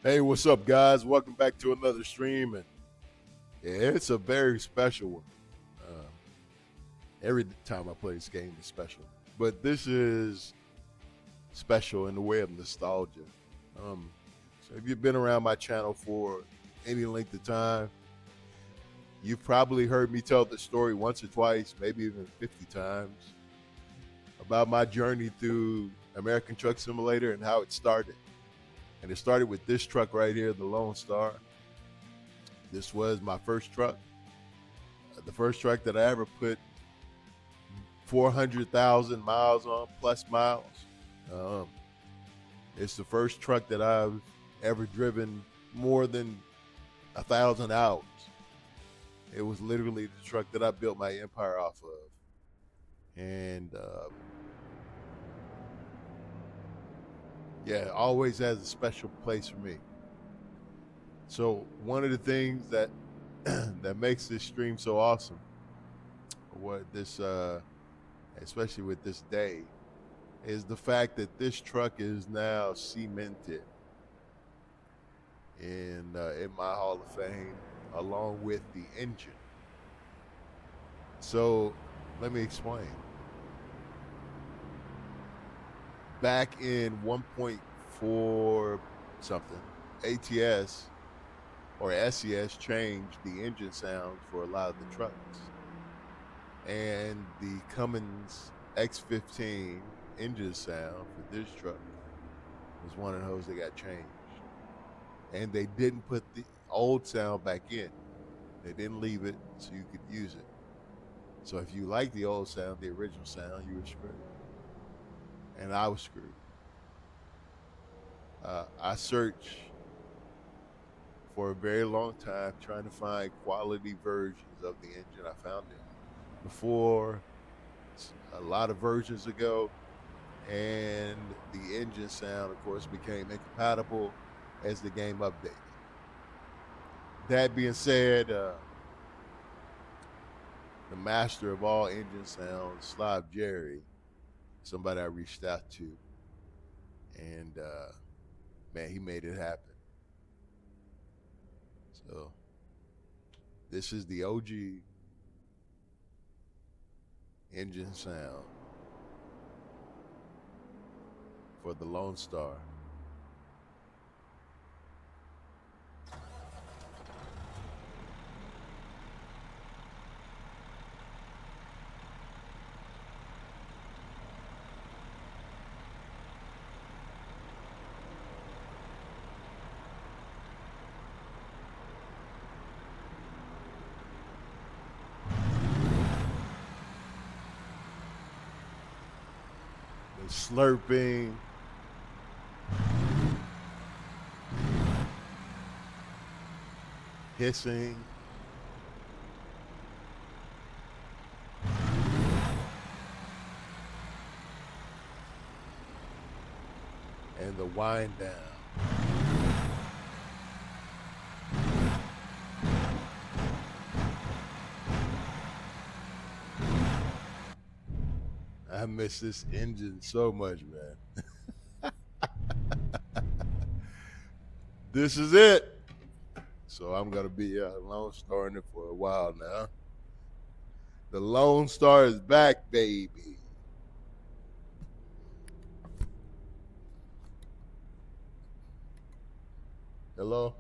Hey, what's up, guys? Welcome back to another stream, and yeah, it's a very special one. Uh, every time I play this game is special, but this is special in the way of nostalgia. Um, so, if you've been around my channel for any length of time, you've probably heard me tell the story once or twice, maybe even 50 times, about my journey through American Truck Simulator and how it started. And it started with this truck right here, the Lonestar. This was my first truck, the first truck that I ever put 400,000 miles on, plus miles. Um, it's the first truck that I've ever driven more than 1,000 hours. It was literally the truck that I built my empire off of. And yeah, it always has a special place for me. So one of the things that that makes this stream so awesome, what this especially with this day, is the fact that this truck is now cemented in my Hall of Fame along with the engine. So let me explain. Back in 1.4 something, ATS or SES changed the engine sound for a lot of the trucks. And the Cummins X15 engine sound for this truck was one of those that got changed. And they didn't put the old sound back in. They didn't leave it so you could use it. So if you like the old sound, the original sound, you were screwed. And I was screwed. I searched for a very long time trying to find quality versions of the engine. I found it before a lot of versions ago, and the engine sound, of course, became incompatible as the game updated. That being said, the master of all engine sounds, Slav, somebody I reached out to, and man, he made it happen. So this is the OG engine sound for the Lonestar. Slurping, hissing, and the wind down. I miss this engine so much, man. This is it. So I'm gonna be Lone Star in it for a while now. The Lone Star is back, baby. Hello?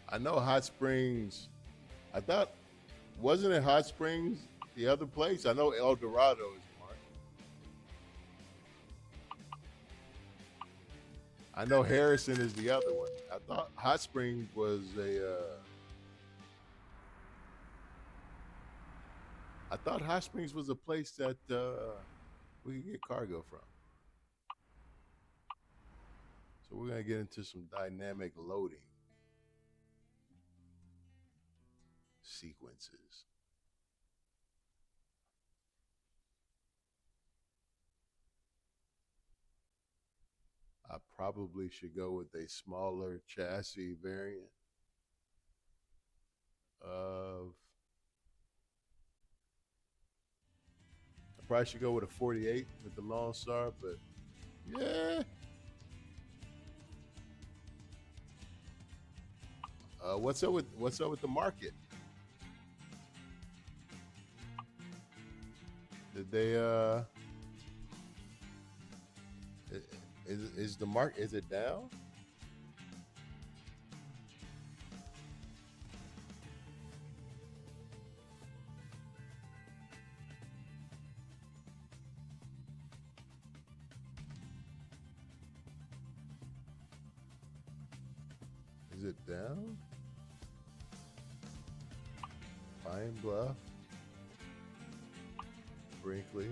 I know Hot Springs. I thought, wasn't it Hot Springs the other place? I know El Dorado is one. I know Harrison is the other one. I thought Hot Springs was I thought Hot Springs was a place that we could get cargo from. So we're gonna get into some dynamic loading sequences. I probably should go with a smaller chassis variant of. I probably should go with a 48 with the Lonestar, but yeah. What's up with the market? Did they is the market, is it down? Is it down? Pine Bluff, Brinkley.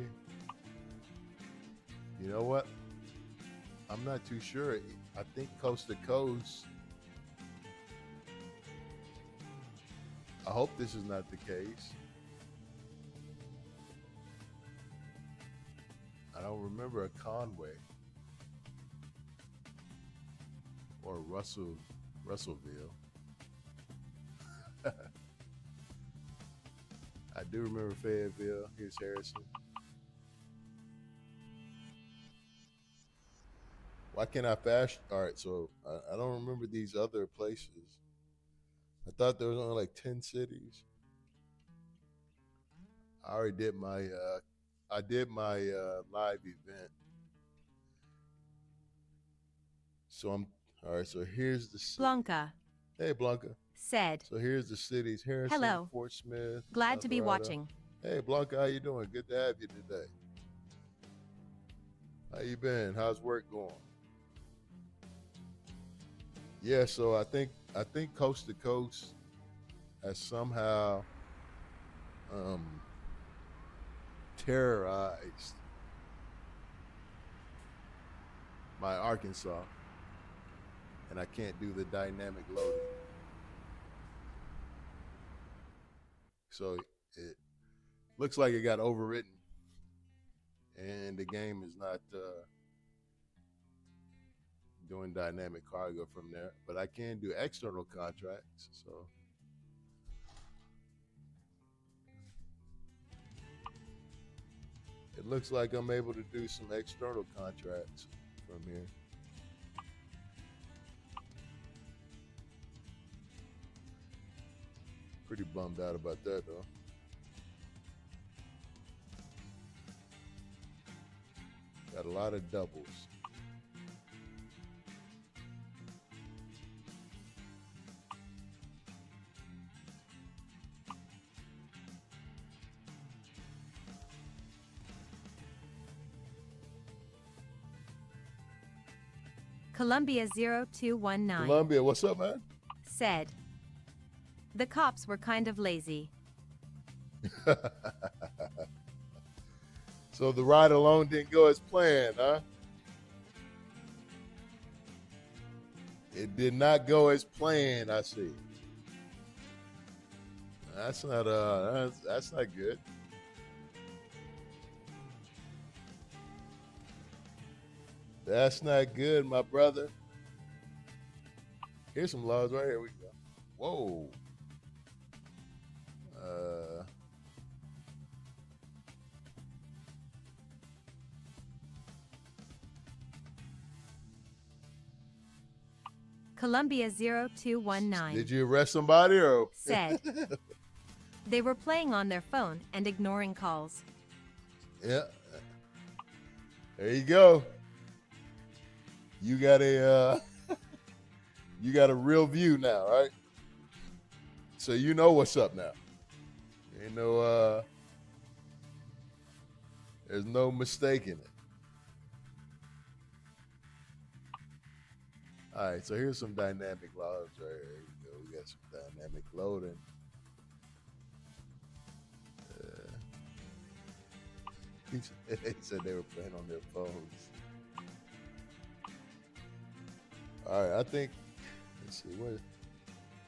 You know what? I'm not too sure. I think coast to coast. I hope this is not the case. I don't remember a Conway or Russellville. I do remember Fayetteville. Here's Harrison. Why can't I fast? All right, so I don't remember these other places. I thought there was only like 10 cities. I already did my live event. So I'm all right. So here's the Blanca. Hey Blanca. Said. So here's the cities: Harrison, hello. Fort Smith. Glad to be watching. Hey Blanca, how you doing? Good to have you today. How you been? How's work going? Yeah, so I think Coast to Coast has somehow terrorized my Arkansas, and I can't do the dynamic loading. So it looks like it got overwritten, and the game is not doing dynamic cargo from there, but I can do external contracts. So it looks like I'm able to do some external contracts from here. Pretty bummed out about that though. Got a lot of doubles. Columbia 0219. Columbia, what's up, man? Said. The cops were kind of lazy. So the ride alone didn't go as planned, huh? It did not go as planned, I see. That's not good. That's not good, my brother. Here's some laws right here. We go. Whoa. Columbia 0219. Did you arrest somebody or? Said. They were playing on their phone and ignoring calls. Yeah. There you go. You got a you got a real view now, right? So you know what's up now. Ain't no there's no mistaking it. All right, so here's some dynamic loads right here. There you go. We got some dynamic loading. They said they were playing on their phones. All right, I think, let's see, what?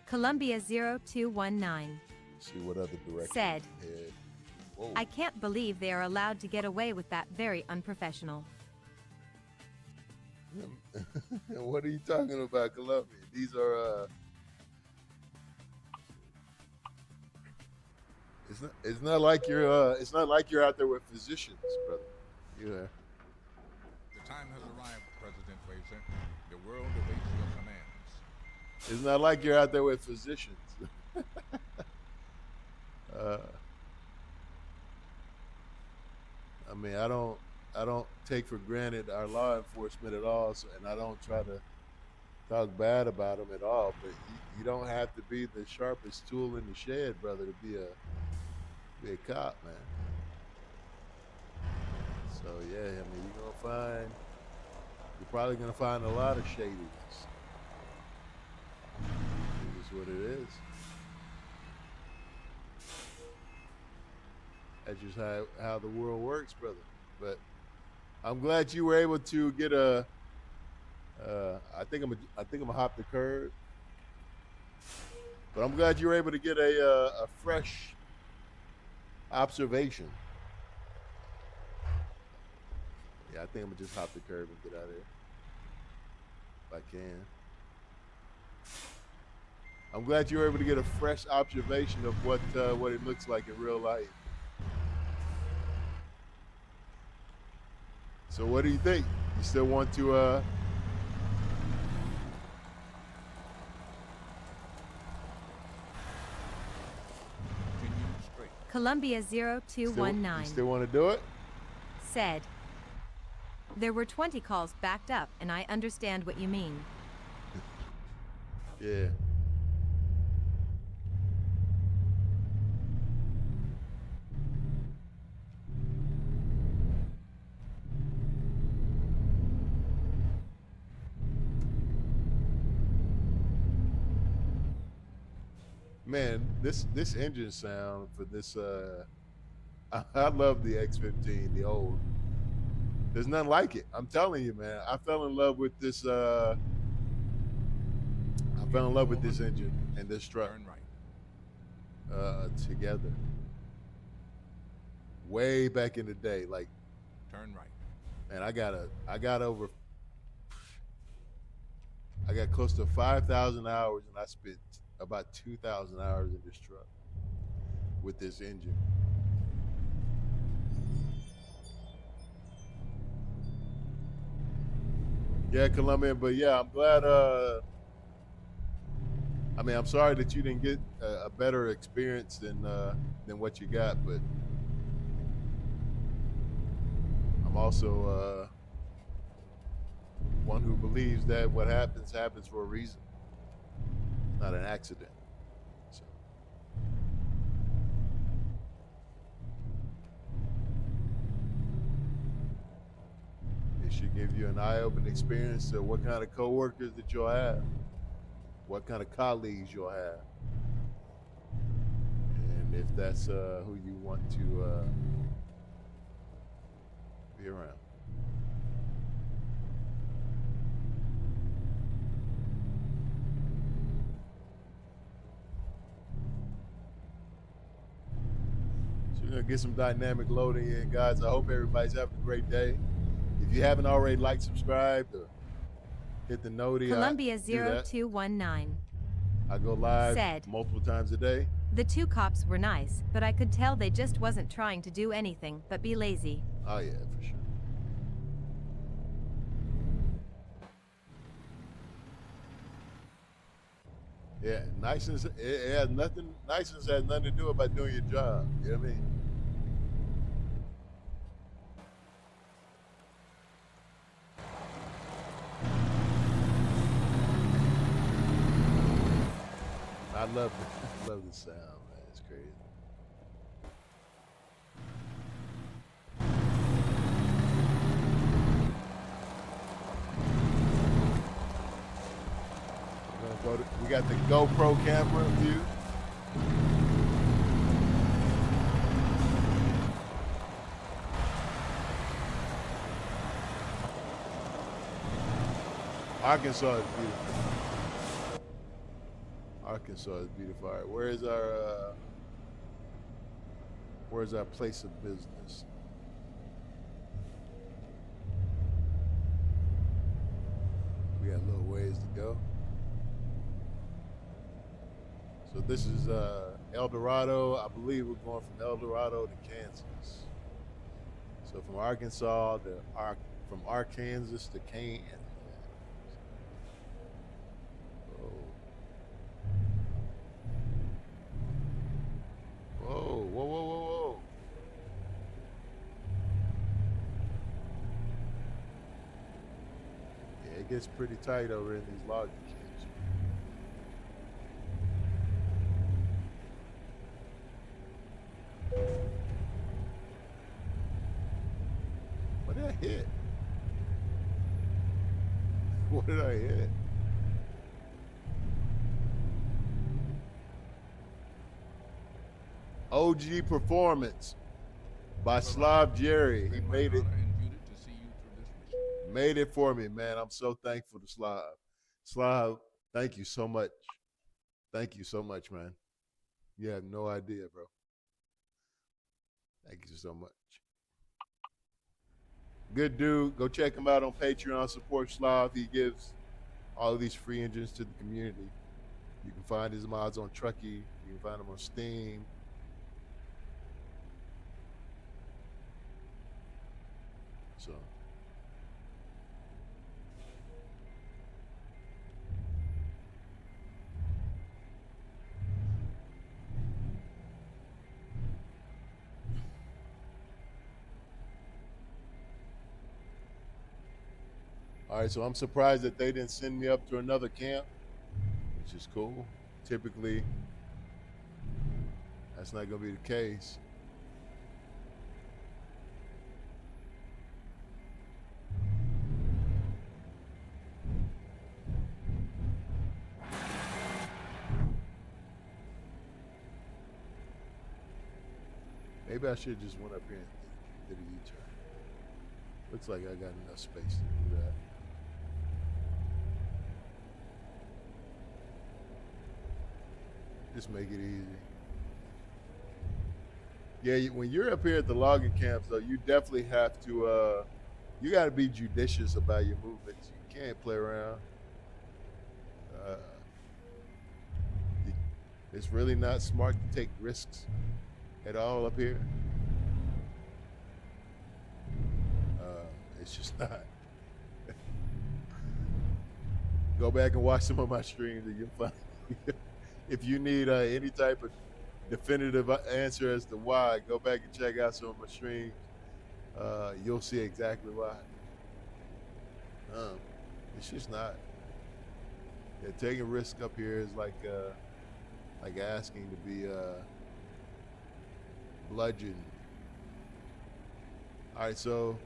Columbia 0219 Let's see what other direction. said, Whoa. I can't believe they are allowed to get away with that. Very unprofessional. What are you talking about, Columbia? These are, it's not like you're out there with physicians, brother. Yeah. The time has arrived, President Fraser. The world awaits your commands. It's not like you're out there with physicians. I mean, I don't take for granted our law enforcement at all, and I don't try to talk bad about them at all. But you don't have to be the sharpest tool in the shed, brother, to be a cop, man. So yeah, I mean, you're probably gonna find a lot of shadiness. It is what it is. That's just how the world works, brother. But I'm glad you were able to get a. I think I'm gonna hop the curb. But I'm glad you were able to get a fresh observation. Yeah, I think I'm gonna just hop the curb and get out of here if I can. I'm glad you were able to get a fresh observation of what it looks like in real life. So what do you think? You still want to Continue straight. Columbia 0219 you still want to do it? said, there were 20 calls backed up, and I understand what you mean. Yeah. Man, this engine sound for this I love the X15, the old. There's nothing like it. I'm telling you, man. I fell in love with this engine and this truck. Turn right. Together. Way back in the day, like, Turn right. man, I got close to 5,000 hours, and I spent about 2,000 hours in this truck with this engine. Yeah, Columbia, but yeah, I'm glad. I mean, I'm sorry that you didn't get a better experience than what you got, but I'm also one who believes that what happens for a reason, not an accident. So. It should give you an eye-opening experience to what kind of coworkers that you'll have, what kind of colleagues you'll have, and if that's who you want to be around. So we're gonna get some dynamic loading in, guys. I hope everybody's having a great day. If you haven't already liked, subscribed, or hit the noti. Columbia 0219 I go live said, multiple times a day. the two cops were nice, but I could tell they just wasn't trying to do anything but be lazy. Oh yeah, for sure. Yeah, niceness. It has nothing. Niceness has nothing to do about doing your job. You know what I mean? I love it. love the sound, man. It's crazy. We got the GoPro camera view. Arkansas is beautiful. Arkansas is beautiful. All right, where's our place of business? We got a little ways to go. So this is El Dorado. I believe we're going from El Dorado to Kansas. So from Arkansas to from Arkansas to Kansas. Whoa, whoa, whoa, whoa, whoa. Yeah, it gets pretty tight over in these logging camps. What did I hit? What did I hit? OG Performance by Slav Jerry. He made it. Made it for me, man. I'm so thankful to Slav. Slav, thank you so much. Thank you so much, man. You have no idea, bro. Thank you so much. Good dude. Go check him out on Patreon. Support Slav. He gives all of these free engines to the community. You can find his mods on Truckee. You can find them on Steam. So. All right, so I'm surprised that they didn't send me up to another camp, which is cool. Typically, that's not gonna be the case. Maybe I should have just went up here and did a U-turn. Looks like I got enough space to do that. Just make it easy. Yeah, when you're up here at the logging camps, though, you definitely have to, you got to be judicious about your movements. You can't play around. It's really not smart to take risks at all up here. It's just not. Go back and watch some of my streams and you'll find if you need any type of definitive answer as to why, go back and check out some of my streams. You'll see exactly why. It's just not. Yeah, taking a risk up here is like asking to be bludgeoned. All right, so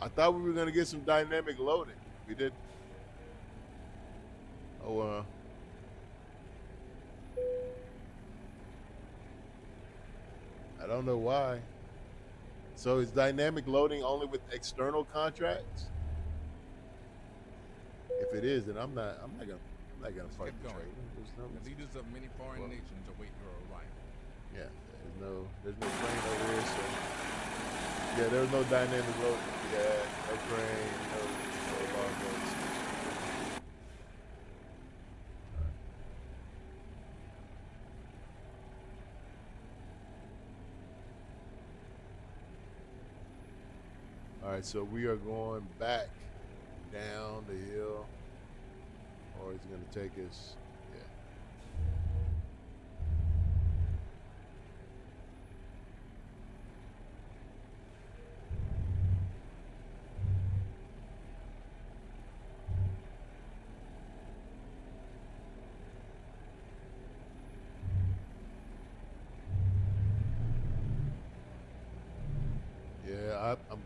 I thought we were gonna get some dynamic loading. We did. Oh, I don't know why. So is dynamic loading only with external contracts? If it is, then I'm not gonna fight the trade. The leaders of many foreign nations await your arrival. Yeah, there's no plane over here, so yeah, there's no dynamic loading. Yeah, no crane, no longboats. All right, so we are going back down the hill, or it's going to take us, yeah.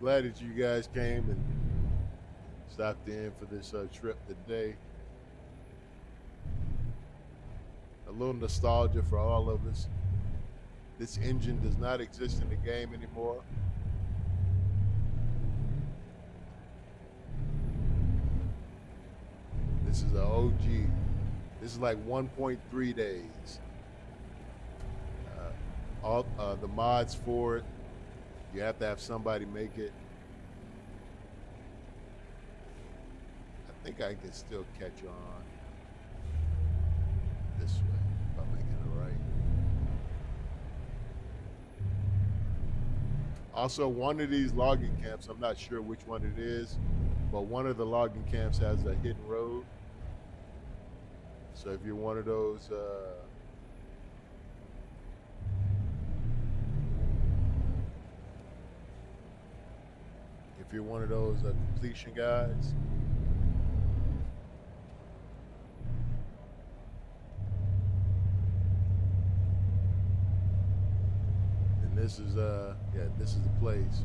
glad that you guys came and stopped in for this trip today. A little nostalgia for all of us. This engine does not exist in the game anymore. This is an OG. This is like 1.3 days. All the mods for it, you have to have somebody make it. I think I can still catch on this way if I'm making it right. Also, one of these logging camps, I'm not sure which one it is, but one of the logging camps has a hidden road. So if you're one of those, completion guys, then this is this is the place.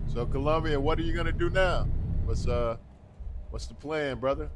So Columbia, what are you gonna do now? What's the plan, brother?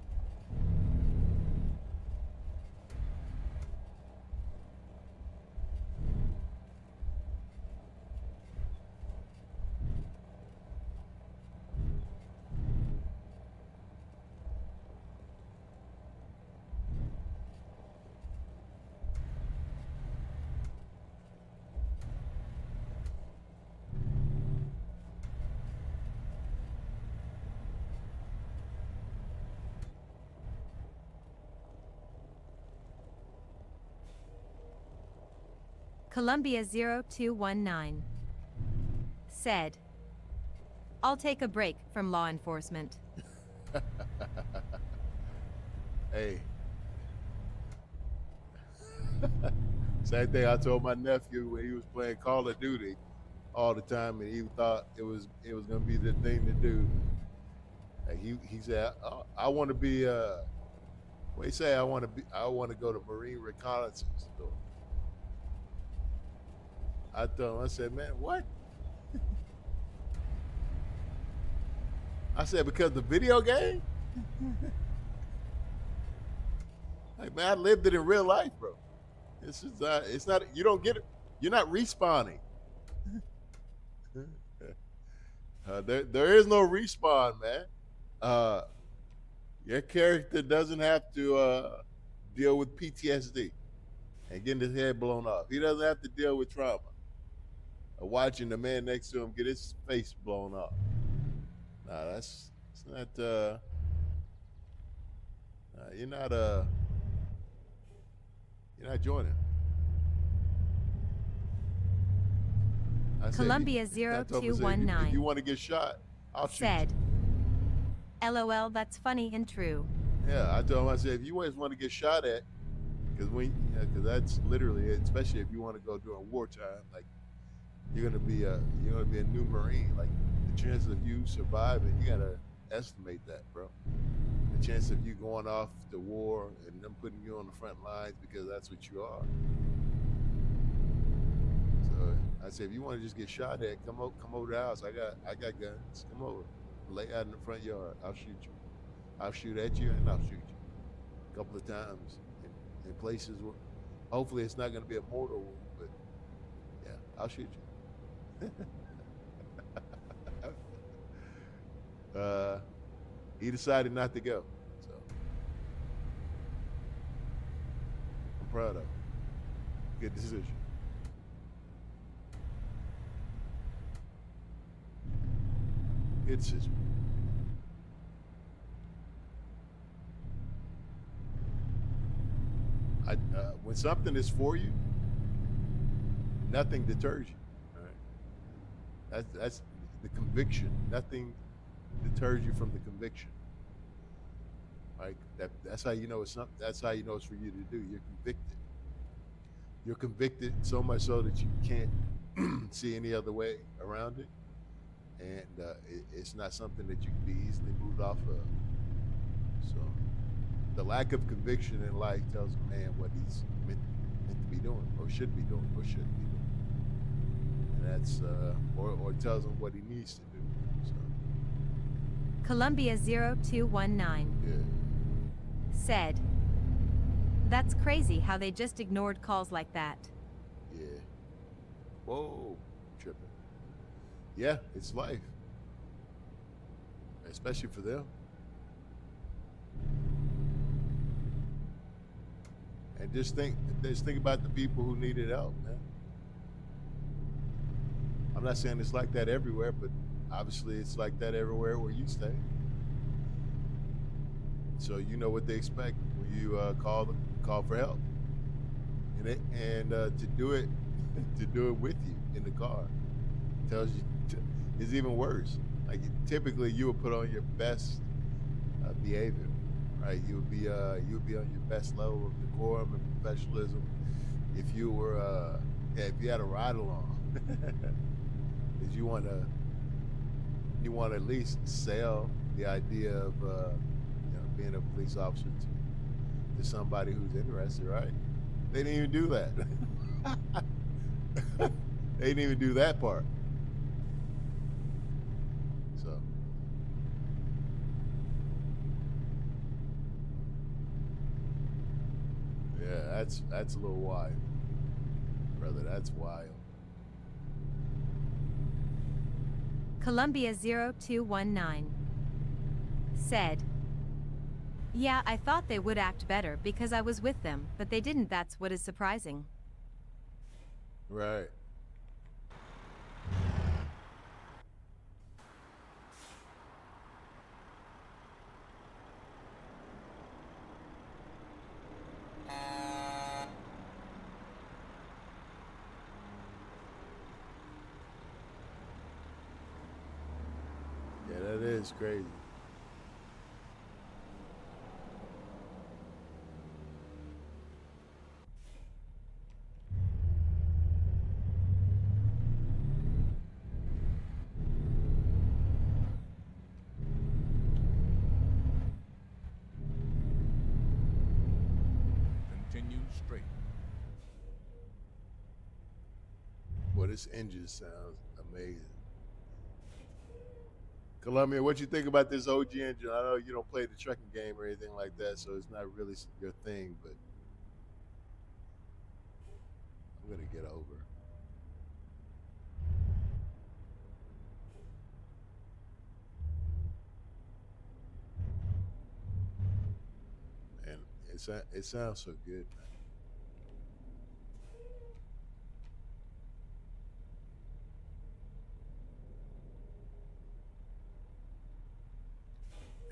Columbia 0219 said, "I'll take a break from law enforcement." Hey. Same thing I told my nephew when he was playing Call of Duty all the time, and he thought it was gonna be the thing to do. And he said, I want to be what he say? I want to go to Marine Reconnaissance. So I told him, I said, man, what? I said, because the video game? Like, man, I lived it in real life, bro. This is it's not, you don't get it. You're not respawning. There is no respawn, man. Your character doesn't have to deal with PTSD and getting his head blown off. He doesn't have to deal with trauma or watching the man next to him get his face blown off. Nah, it's not. You're not joining. Columbia I told him, 0219 if you want to get shot, I'll shoot you. said, "LOL, that's funny and true." Yeah, I told him, I said, if you always want to get shot at, because that's literally it, especially if you want to go during wartime, like you're gonna be a new Marine. Like the chance of you surviving, you gotta estimate that, bro. The chance of you going off to war and them putting you on the front lines because that's what you are. So I said, if you want to just get shot at, come over to the house. I got guns. Come over, lay out in the front yard. I'll shoot you. I'll shoot at you and I'll shoot you a couple of times in places where hopefully it's not going to be a mortal wound, but yeah, I'll shoot you. He decided not to go, so I'm proud of him. Good decision. Good decision. When something is for you, nothing deters you. All right? That's the conviction. Nothing deters you from the conviction. Right? That's how you know it's something. That's how you know it's for you to do. You're convicted. You're convicted so much so that you can't see any other way around it, and it's not something that you can be easily moved off of. So The lack of conviction in life tells a man what he's meant to be doing, or should be doing, or shouldn't be doing, and that's or tells him what he needs to do. So, Columbia 0219 yeah, said, "That's crazy how they just ignored calls like that." yeah. Whoa, tripping. Yeah, it's life, especially for them. And just think about the people who needed help, man. I'm not saying it's like that everywhere, but obviously it's like that everywhere where you stay. So you know what they expect when you call for help, and to do it to do it with you in the car tells you is even worse. Like typically you would put on your best behavior, right? You would be on your best level of decorum and professionalism if you were if you had a ride along, because you want to at least sell the idea of being a police officer to somebody who's interested, right? They didn't even do that. They didn't even do that part. So yeah, that's a little wild, brother. That's wild. Columbia 0219 said, "Yeah, I thought they would act better because I was with them, but they didn't. That's what is surprising." Right. Yeah, that is crazy. Continue straight. Boy, this engine sounds amazing. Columbia, what you think about this OG engine? I know you don't play the trucking game or anything like that, so it's not really your thing, but I'm gonna get over. And it sounds so good, man.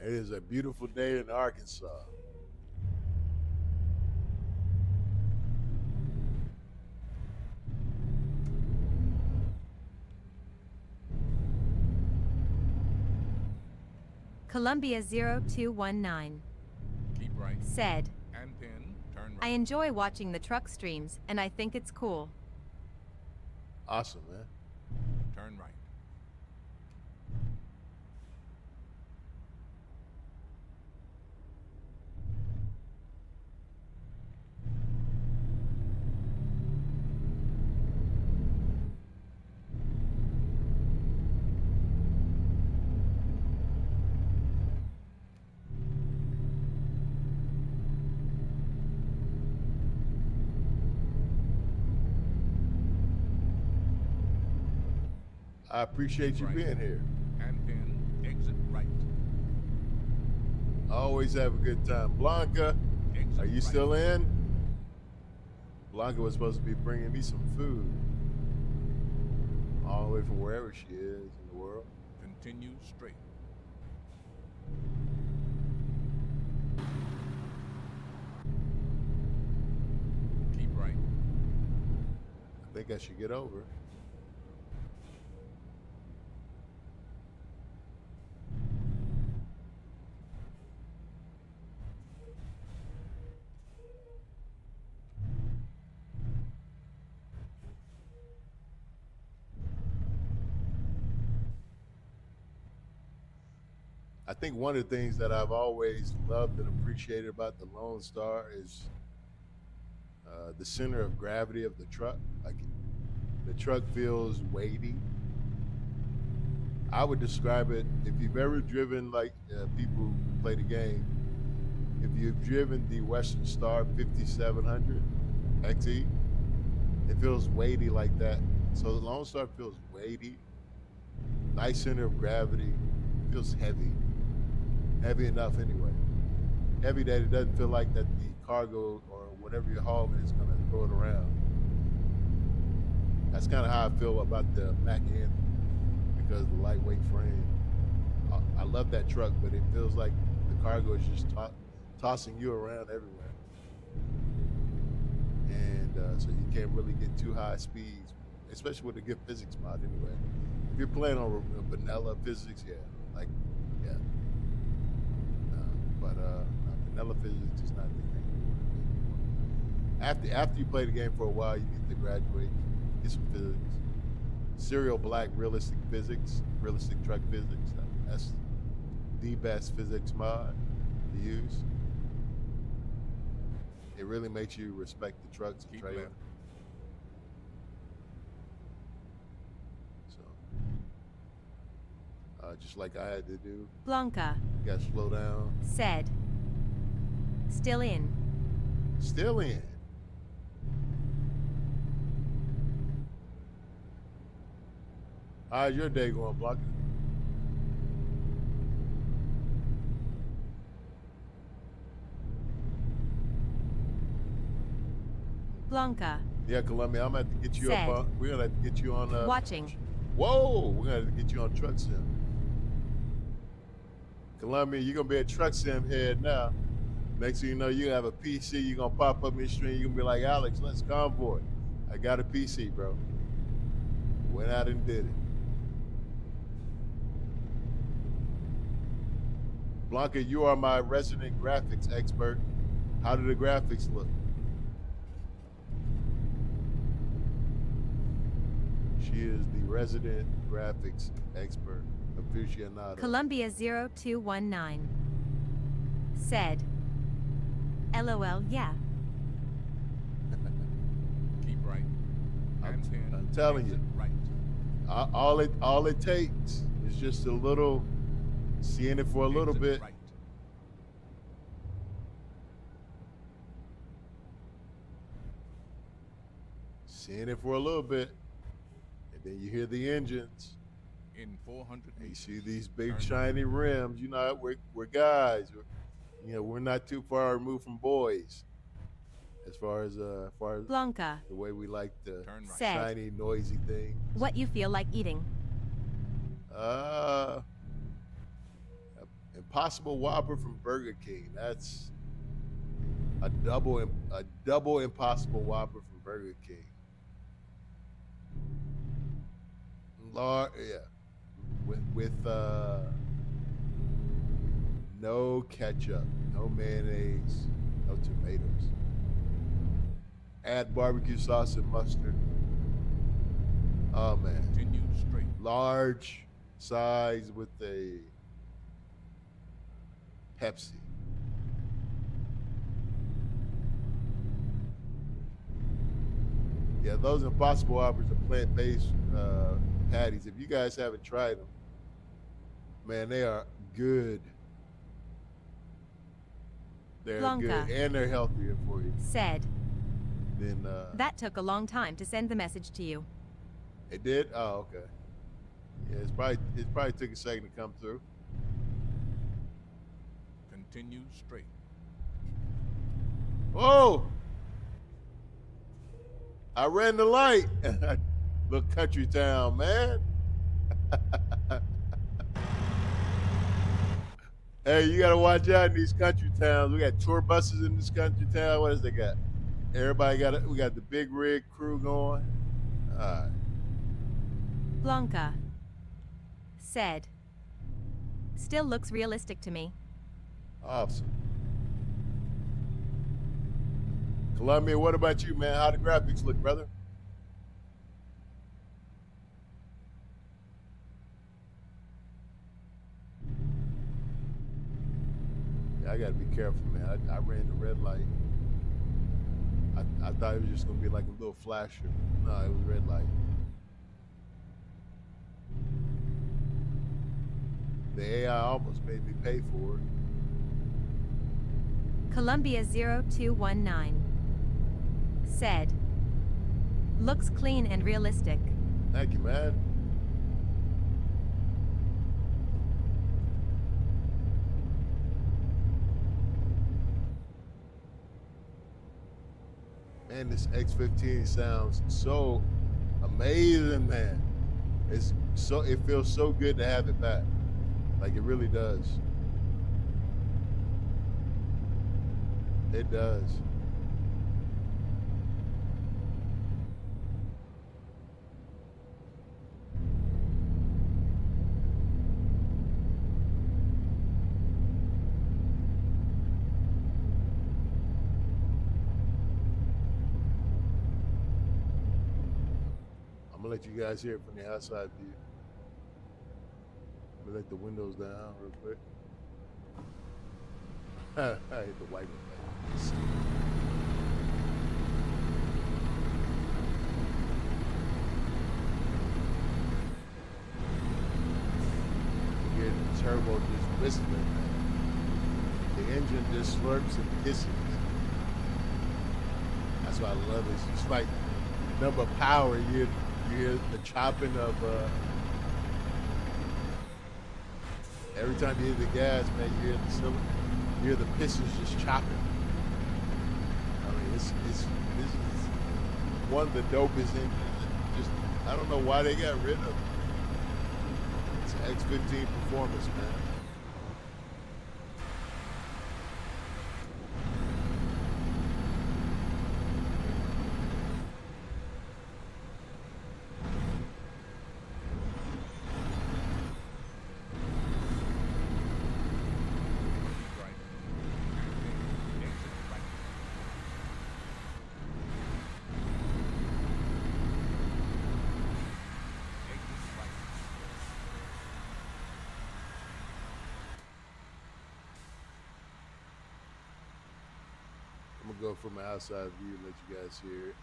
It is a beautiful day in Arkansas. Columbia 0219 Keep right. said, And pin. Turn "I right. enjoy watching the truck streams, and I think it's cool." Awesome, man. Turn right. I appreciate you Right. being here. And pin. Exit right. I always have a good time. Blanca, Exit are you right. still in? Blanca was supposed to be bringing me some food all the way from wherever she is in the world. Continue straight. Keep right. I think I should get over. I think one of the things that I've always loved and appreciated about the Lone Star is the center of gravity of the truck. Like the truck feels weighty. I would describe it, if you've ever driven, like people who play the game, if you've driven the Western Star 5700 XE, it feels weighty like that. So the Lone Star feels weighty, nice center of gravity, feels heavy. Heavy enough anyway. Heavy that it doesn't feel like that the cargo or whatever you're hauling is gonna throw it around. That's kind of how I feel about the Mac Anthem because of the lightweight frame. I love that truck, but it feels like the cargo is just tossing you around everywhere. And so you can't really get too high speeds, especially with the good physics mod anyway. If you're playing on vanilla physics, yeah. But vanilla physics is not the thing you want to do. After you play the game for a while, you need to graduate, get some physics. Serial Black realistic physics, realistic truck physics. That's the best physics mod to use. It really makes you respect the trucks and trailer. So, just like I had to do. Blanca. You gotta slow down. Said. Still in. Still in. How's your day going, Blanca? Blanca. Yeah, Columbia, I'm gonna have to get you Said. up on. We're gonna have to get you on. Watching. Whoa, we're gonna have to get you on Truck Sim. Columbia, you're gonna be a Truck Sim head now. Next thing you know, you have a PC. You're gonna pop up in your stream. You're gonna be like, Alex, let's convoy. I got a PC, bro. Went out and did it. Blanca, you are my resident graphics expert. How do the graphics look? She is the resident graphics expert, aficionado. Columbia 0219. Said. LOL, yeah. Keep right. I'm telling you. Right. All it takes is just a little, seeing it for a little bit. Right. Seeing it for a little bit. And then you hear the engines. In 400 And you meters. see these big Turn shiny rims. You know, we're guys. We're not too far removed from boys. As far as Blanca. the way we like the Turn right. Said. shiny, noisy thing. What you feel like eating. Impossible Whopper from Burger King. That's a double Impossible Whopper from Burger King. With no ketchup, no mayonnaise, no tomatoes. Add barbecue sauce and mustard. Oh man. Continue straight. Large size with a Pepsi. Yeah, those Impossible Whoppers are plant-based patties. If you guys haven't tried them, man, they are good. They're Blanca. good, and they're healthier for you Said. than. That took a long time to send the message to you. It did? Oh, okay. Yeah, it probably took a second to come through. Continue straight. Whoa! I ran the light. Look, country town, man. Hey, you gotta watch out in these country towns. We got tour buses in this country town. What else they got? Everybody we got the big rig crew going. All right. Blanca. Said. Still looks realistic to me. Awesome. Columbia, what about you, man? How the graphics look, brother? I gotta be careful, man. I ran the red light. I thought it was just gonna be like a little flasher. No, it was red light. The AI almost made me pay for it. Columbia 0219 said, looks clean and realistic. Thank you, man. Man, this X15 sounds so amazing, man. It feels so good to have it back. Like it really does. It does. I'm gonna let you guys hear it from the outside view. I'm gonna let the windows down real quick. I hit the white one. You hear the turbo just whistling, man. The engine just slurps and kisses. That's why I love it. It's just like number of power. You hear the chopping of every time you hit the gas, man, you hear the cylinder. You hear the pistons just chopping. I mean, this is one of the dopest engines. Just I don't know why they got rid of it. It's an X15 performance, man. I'm gonna go from an outside view and let you guys hear it.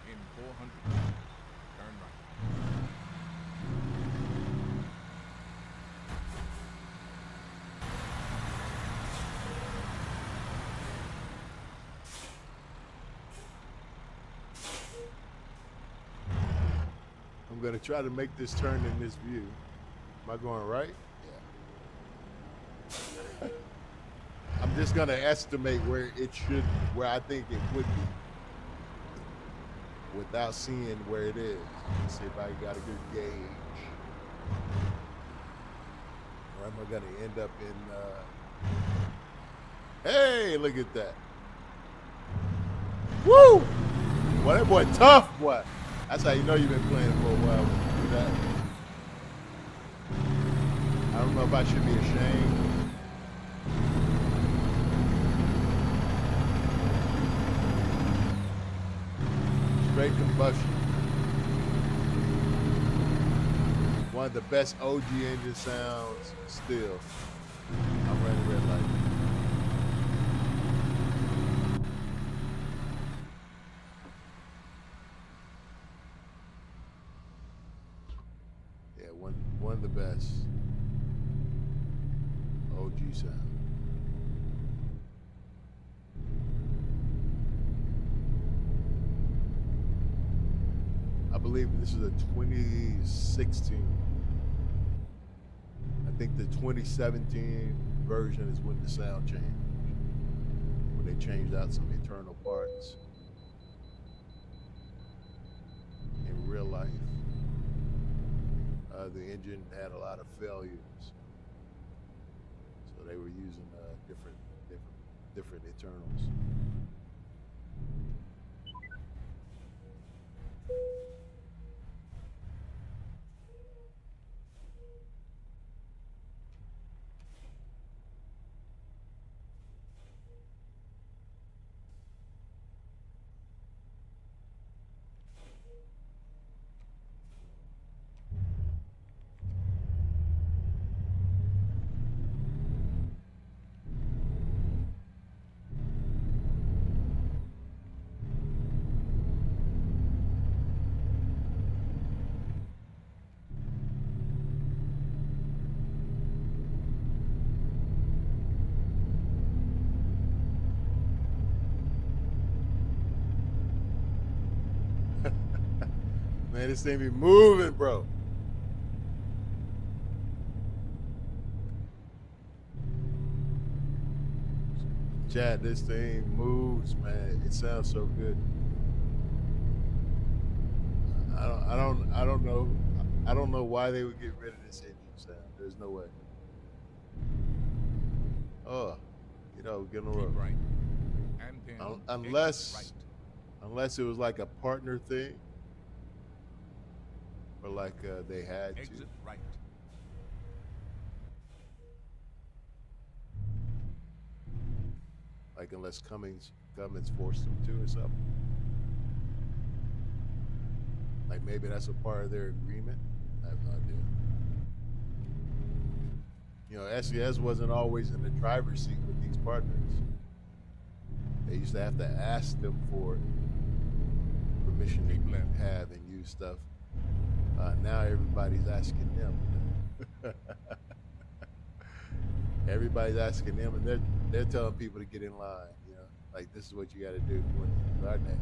In 400, turn right. I'm gonna try to make this turn in this view. Am I going right? Yeah. I'm just gonna estimate where where I think it would be, without seeing where it is. Let's see if I got a good gauge. Or am I gonna end up in? Hey, look at that! Woo! Boy, that boy tough, boy. That's how you know you've been playing for a while when you do that. I don't know if I should be ashamed. Straight combustion. One of the best OG engine sounds still. I'm running red light. Yeah, one of the best OG sound. I believe this is a 2016. I think the 2017 version is when the sound changed. When they changed out some internal parts. In real life, the engine had a lot of failures. So they were using different internals. Man, this thing be moving, bro. Chat, this thing moves, man. It sounds so good. I don't know. I don't know why they would get rid of this engine sound. There's no way. Oh, you know, getting a road. Right. And then Unless it was like a partner thing, or like they had exit to. right. Like unless Cummins forced them to or something. Like maybe that's a part of their agreement. I have no idea. You know, SES wasn't always in the driver's seat with these partners. They used to have to ask them for permission to have and use stuff. Now everybody's asking them. Everybody's asking them, and they're telling people to get in line. You know, like this is what you got to do if you want to use our name.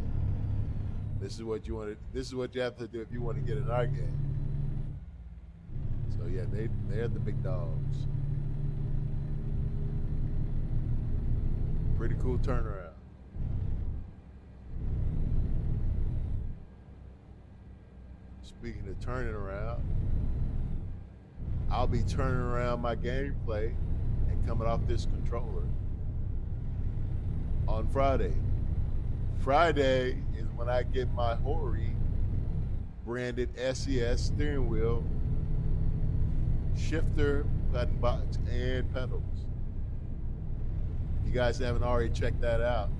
This is what you want to. This is what you have to do if you want to get in our game. So yeah, they're the big dogs. Pretty cool turnaround. Speaking of turning around, I'll be turning around my gameplay and coming off this controller on Friday. Friday is when I get my Hori branded SES steering wheel, shifter, button box, and pedals. If you guys haven't already checked that out,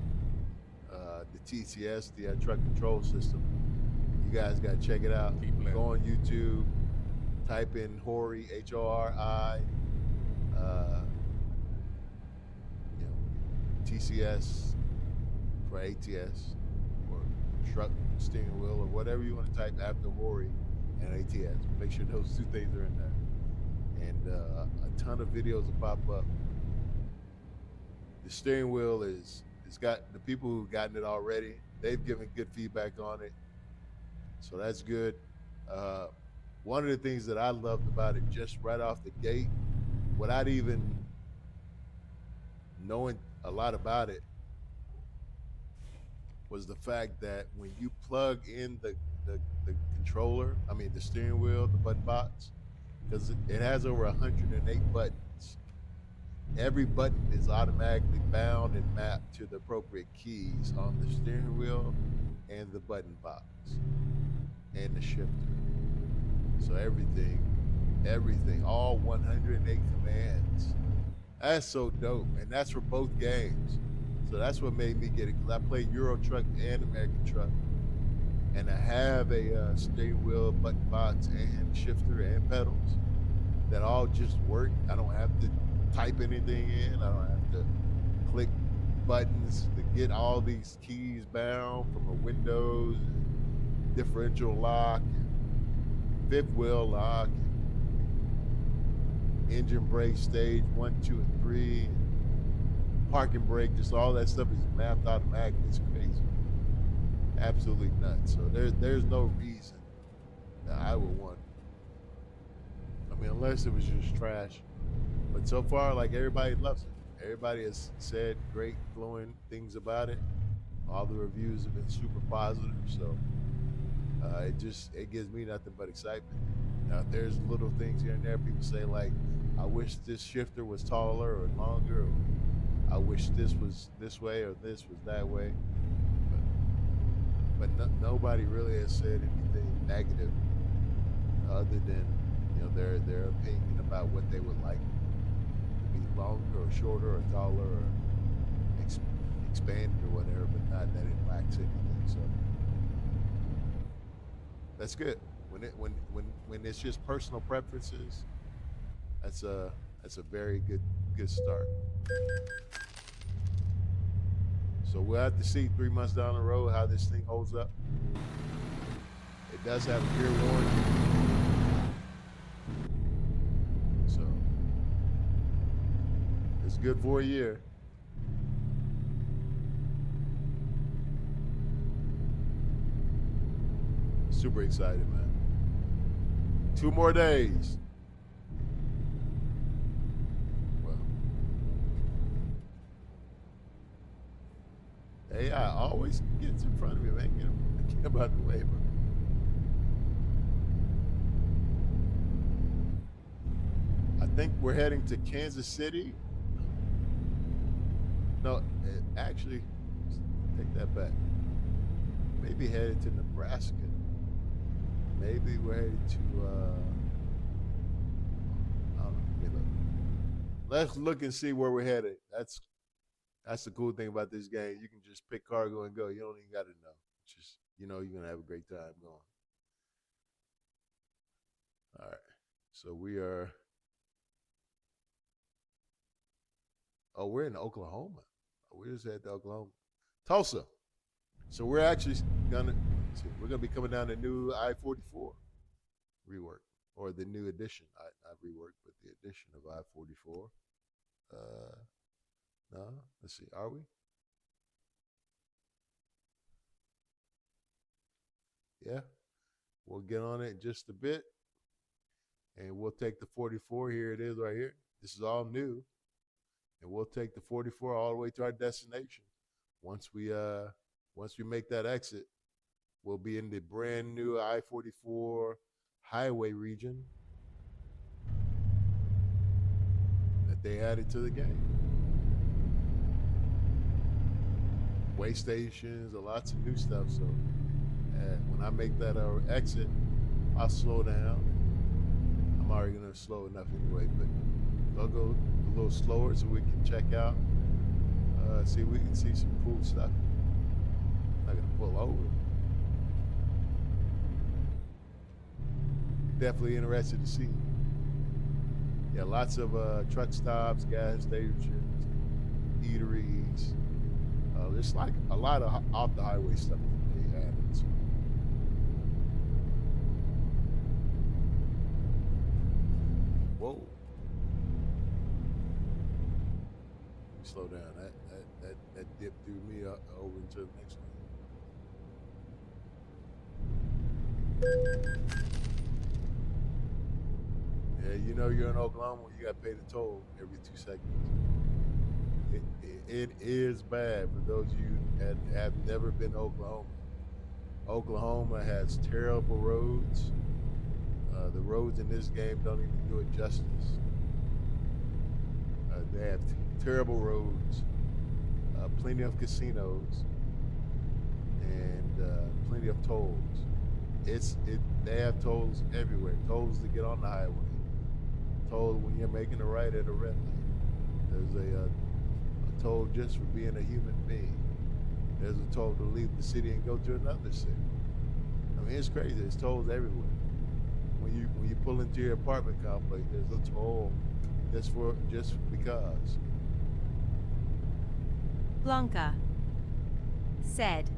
the TCS, the truck control system, you guys got to check it out. Go on YouTube, type in Hori, Hori, TCS for ATS, or truck steering wheel, or whatever you want to type after Hori and ATS. Make sure those two things are in there. And a ton of videos will pop up. The steering wheel it's got the people who've gotten it already. They've given good feedback on it, so that's good. One of the things that I loved about it, just right off the gate, without even knowing a lot about it, was the fact that when you plug in the controller, I mean the steering wheel, the button box, because it has over 108 buttons. Every button is automatically bound and mapped to the appropriate keys on the steering wheel and the button box and the shifter. So everything, all 108 commands. That's so dope, and that's for both games. So that's what made me get it, because I play Euro Truck and American Truck, and I have a steering wheel, button box, and shifter and pedals that all just work. I don't have to type anything in. I don't have to click buttons to get all these keys bound from a Windows, differential lock, fifth wheel lock, engine brake stage 1, 2, and 3, parking brake, just all that stuff is mapped automatically. It's crazy. Absolutely nuts. So there's no reason that I would want. I mean, unless it was just trash. But so far, like, everybody loves it. Everybody has said great, glowing things about it. All the reviews have been super positive. So it gives me nothing but excitement. Now, there's little things here and there. People say, like, I wish this shifter was taller or longer, or I wish this was this way or this was that way. But nobody really has said anything negative other than, you know, their opinion about what they would like to be longer or shorter or taller or expanded or whatever, but not that it lacks anything. So that's good. When it's just personal preferences, that's a very good start. So we'll have to see 3 months down the road how this thing holds up. It does have a gear warranty, so it's good for a year. Super excited, man. 2 more days. Well, AI always gets in front of me, man. Get him out the way, bro. I think we're heading to Kansas City. No, actually, take that back. Maybe headed to Nebraska. Maybe we're headed to, I don't know. Let me look. Let's look and see where we're headed. That's the cool thing about this game. You can just pick cargo and go. You don't even got to know. Just, you know, you're going to have a great time going. All right. So we are, oh, we're in Oklahoma. We just headed to Oklahoma. Tulsa. So we're actually gonna be coming down the new I-44 rework, or the new edition. Not rework, but the edition of I-44. No, let's see. Are we? Yeah. We'll get on it in just a bit, and we'll take the 44. Here it is, right here. This is all new, and we'll take the 44 all the way to our destination. Once we make that exit, we'll be in the brand new I-44 highway region that they added to the game. Way stations, lots of new stuff. So when I make that exit, I'll slow down. I'm already gonna slow enough anyway, but I'll go a little slower so we can check out, see we can see some cool stuff. I'm not gonna pull over. Definitely interested to see. Yeah, lots of truck stops, gas stations, eateries. There's like a lot of off the highway stuff that they added. So. Whoa. Slow down. That dip threw me over into the next one. Yeah, you know you're in Oklahoma, you got to pay the toll every 2 seconds. It is bad for those of you that have never been to Oklahoma. Oklahoma has terrible roads. The roads in this game don't even do it justice. They have terrible roads, plenty of casinos, and plenty of tolls. They have tolls everywhere. Tolls to get on the highway. Toll when you're making a right at a red light. There's a toll just for being a human being. There's a toll to leave the city and go to another city. I mean, it's crazy. There's tolls everywhere. When you pull into your apartment complex, there's a toll just because. Blanca said,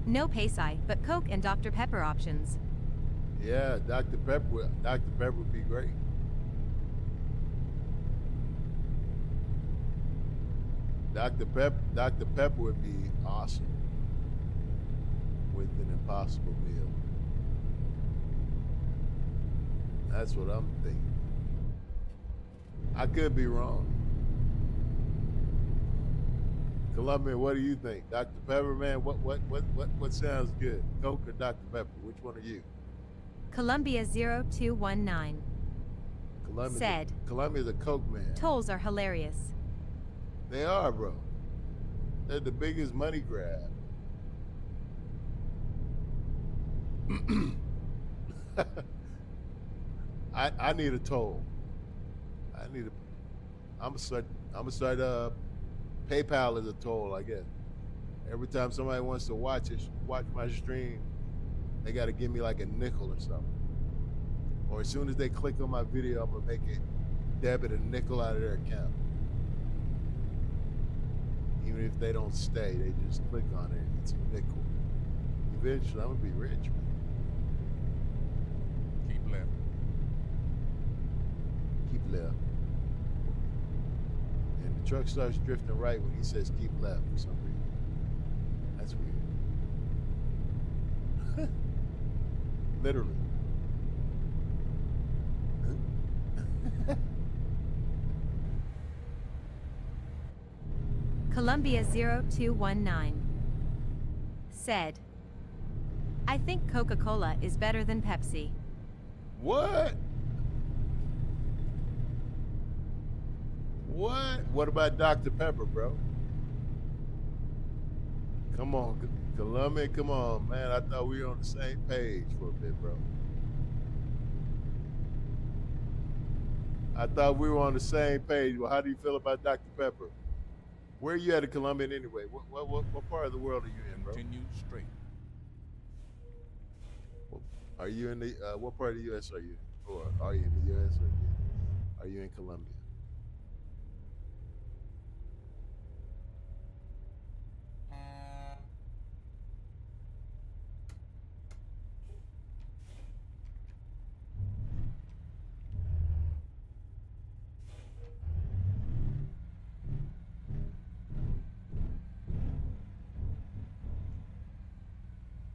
"No Pay-Sci, but Coke and Dr. Pepper options." Yeah, Dr. Pepper would be great. Dr. Pepper would be awesome with an Impossible meal. That's what I'm thinking. I could be wrong. Columbia, what do you think? Dr. Pepper, man, what sounds good? Coke or Dr. Pepper? Which one are you? Columbia 0219 said, Columbia's a Coke man. "Tolls are hilarious." They are, bro. They're the biggest money grab. I need a toll. I'm gonna start PayPal as a toll, I guess. Every time somebody wants to watch my stream, they gotta give me like a nickel or something. Or as soon as they click on my video, I'm gonna make it debit a nickel out of their account. Even if they don't stay, they just click on it, it's a nickel. Eventually, I'm gonna be rich, man. Keep left. Keep left. And the truck starts drifting right when he says keep left for some reason. That's weird. literally. Columbia 0219 said, I think Coca-Cola is better than Pepsi. What? What? What about Dr. Pepper, bro? Come on, Columbia, come on, man. I thought we were on the same page for a bit, bro. I thought we were on the same page. Well, how do you feel about Dr. Pepper? Where are you at in Columbia anyway? What part of the world are you in, bro? Continue straight. Are you in the, what part of the U.S. are you in? Or are you in the U.S. or are you in Colombia?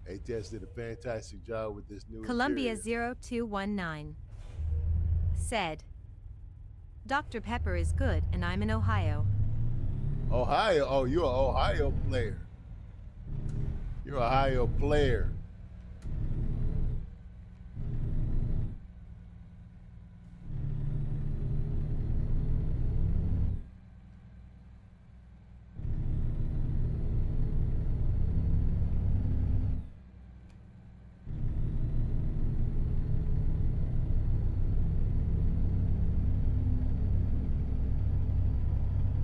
ATS did a fantastic job with this new Columbia interior. 0219 said, Dr. Pepper is good and I'm in Ohio. Ohio? Oh, you're an Ohio player. You're an Ohio player.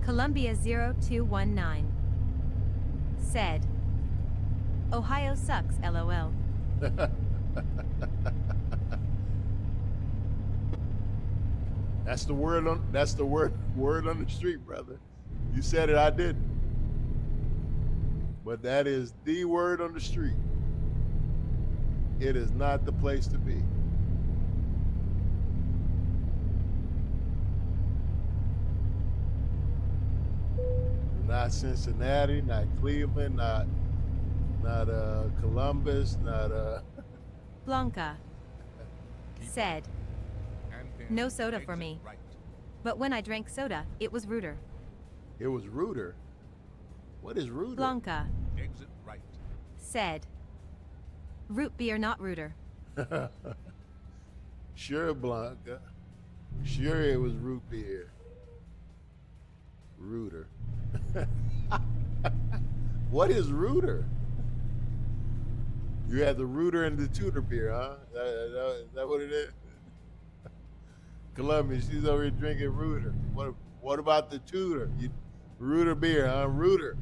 Columbia 0219 said, Ohio sucks, LOL. That's the word on word on the street, brother. You said it, I didn't. But that is the word on the street. It is not the place to be. Not Cincinnati, not Cleveland, not Columbus, not Blanca said, no soda for me. Right. But when I drank soda, it was Rooter. It was Rooter. What is Rooter? Blanca Exit right. said, root beer, not Rooter. Sure, Blanca. Sure, it was root beer. Rooter. What is Rooter? You had the Rooter and the Tudor beer, huh? Is that what it is? Columbia, she's over here drinking Rooter. What about the Tudor? Rooter beer, huh? Rooter.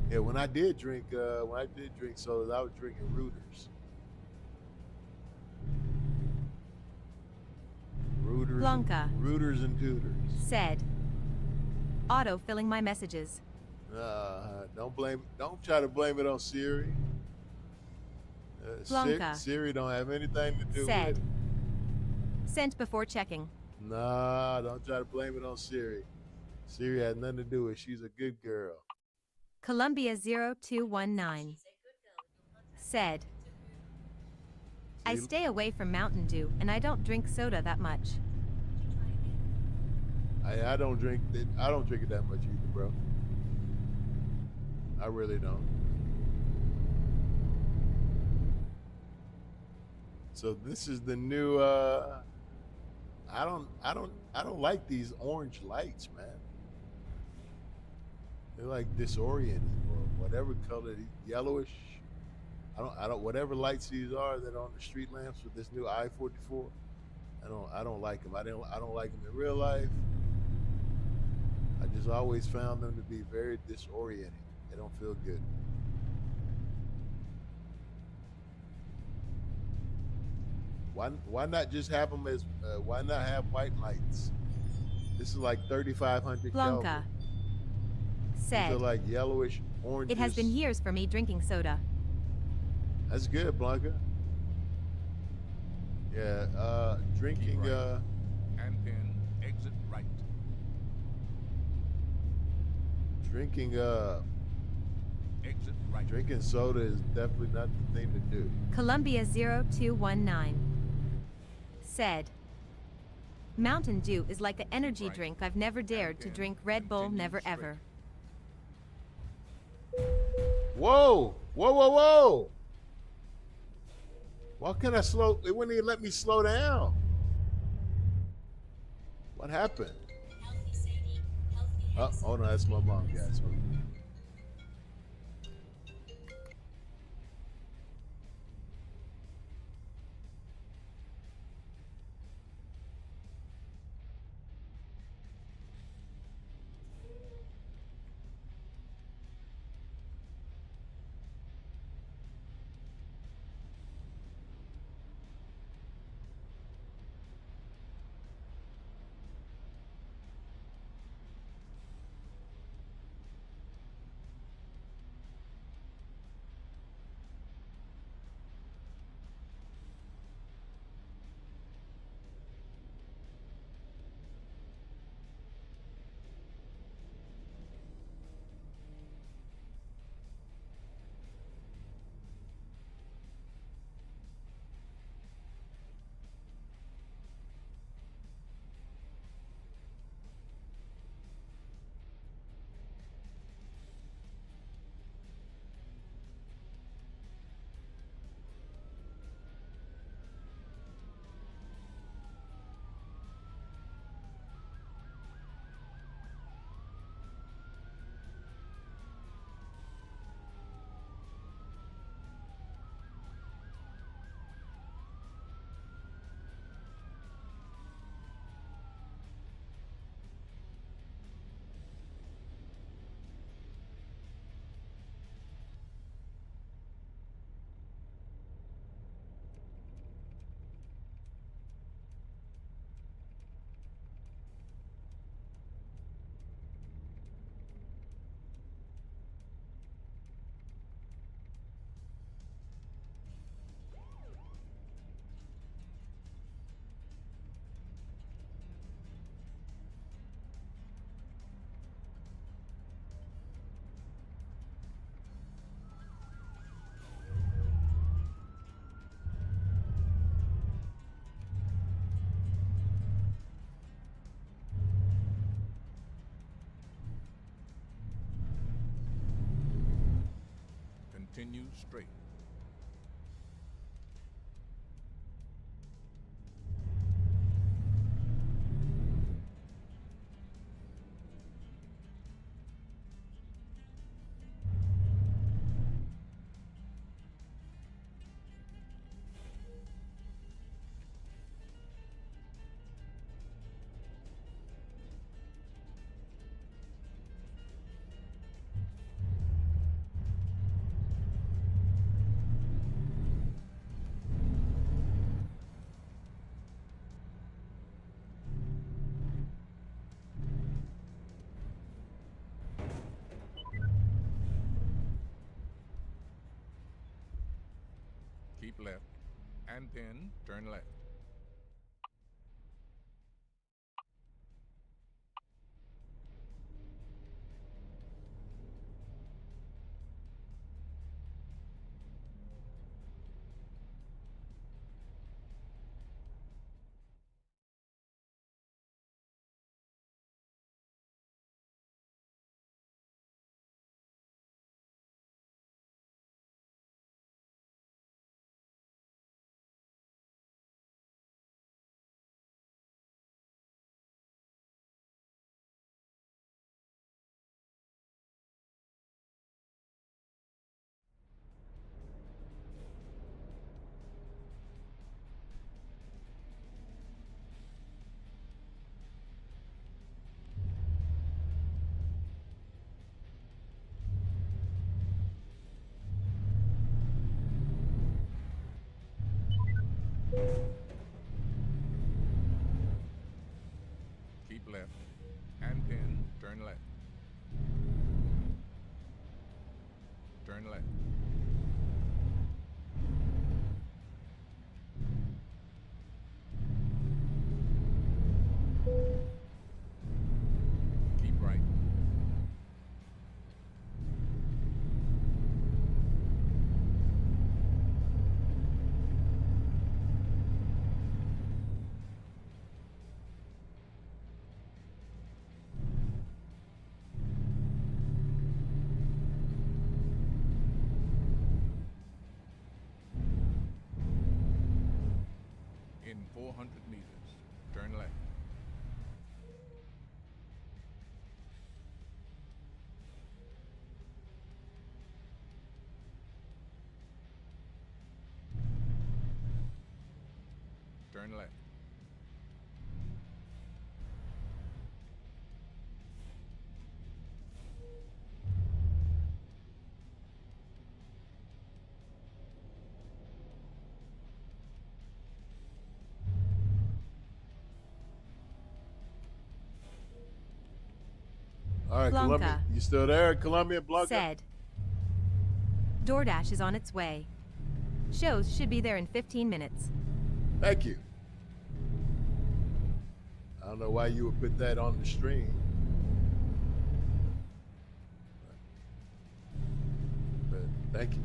Yeah, when I did drink sodas, I was drinking Rooters. Blanca Rooters and Tutors. said, auto-filling my messages. Don't try to blame it on Siri. Blanca Siri don't have anything to do said, with it. sent before checking. Nah, don't try to blame it on Siri. Siri has nothing to do with it. She's a good girl. Columbia 0219 said, I stay away from Mountain Dew and I don't drink soda that much. I don't drink it. I don't drink it that much either, bro. I really don't. So this is the new. I don't like these orange lights, man. They're like disorienting or whatever color, yellowish. I don't. Whatever lights these are that are on the street lamps with this new I-44. I don't like them. I don't like them in real life. I just always found them to be very disorienting. They don't feel good. Why not just have them as? Why not have white lights? This is like 3,500 Blanca Kelvin. said, These are like yellowish, orange. it has been years for me drinking soda. That's good, Blanca. Yeah, drinking. Keep right. And then exit right. Drinking Exit right. drinking soda is definitely not the thing to do. Columbia 0219 said, Mountain Dew is like an energy Right. drink I've never dared to And drink. Red Bull, continue never straight. ever. Whoa! Whoa, whoa, whoa! Why can't I slow? It wouldn't even let me slow down. What happened? Oh, hold on, that's my mom, guys. Hold on. Continue straight. Keep left, and then turn left. Keep left, and then turn left. Turn left. Keep right. In 400 meters, turn left. Turn left. All right, Blanca. Columbia, you still there, Columbia, Blanca? Said. DoorDash is on its way. Shows should be there in 15 minutes. Thank you. I don't know why you would put that on the stream. But thank you.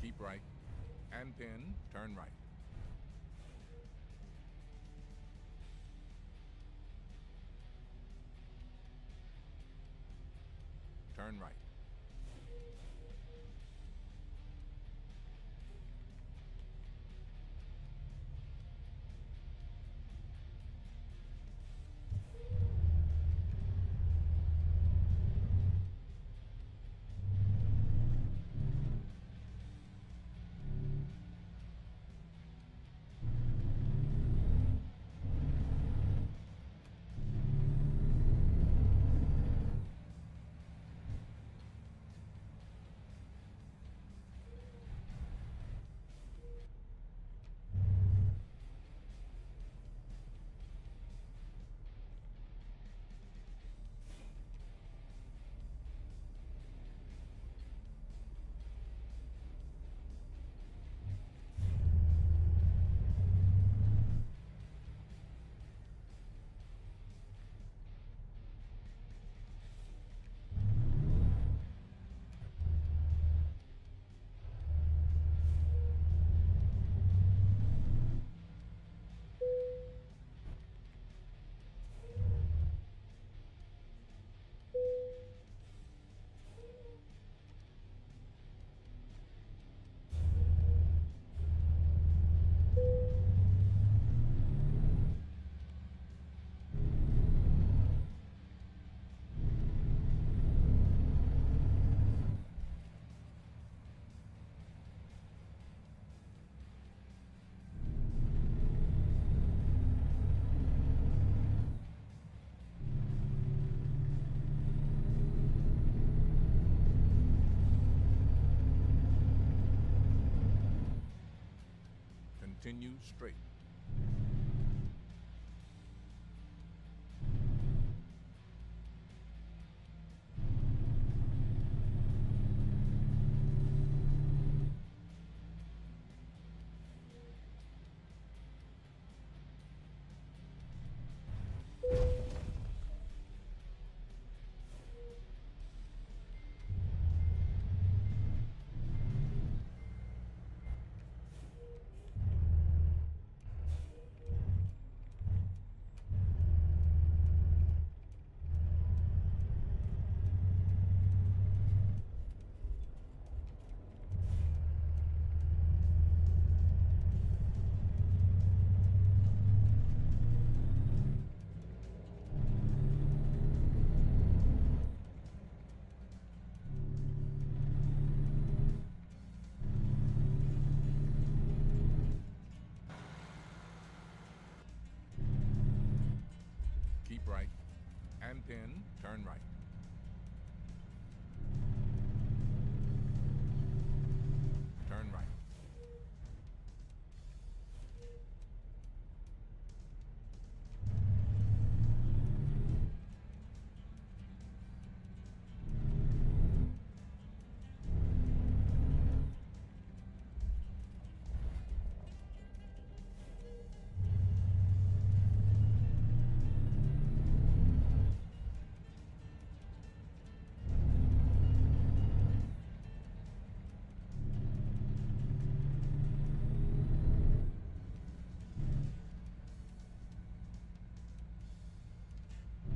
Keep right. And pin, turn right. Turn right. Continue straight. Keep right, and then turn right. Turn right.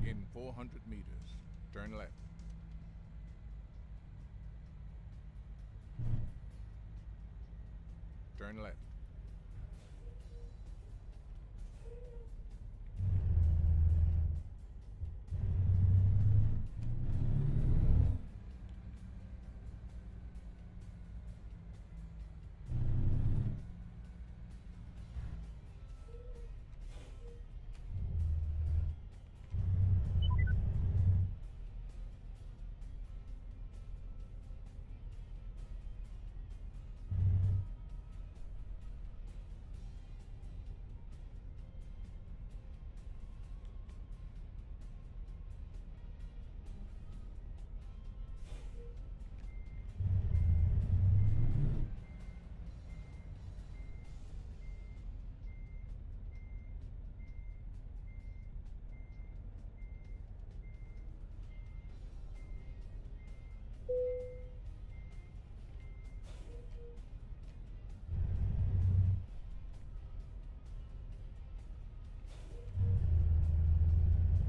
In 400 meters, turn left. Turn left.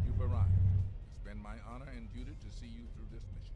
You've arrived. It's been my honor and duty to see you through this mission.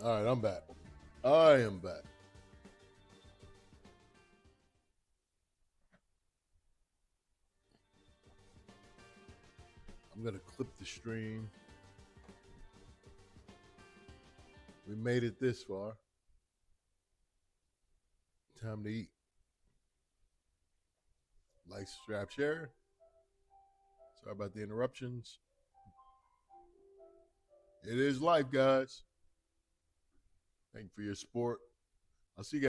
All right, I'm back. I am back. I'm going to clip the stream. We made it this far. Time to eat. Like, subscribe, share. Sorry about the interruptions. It is life, guys. Thank you for your support. I'll see you guys.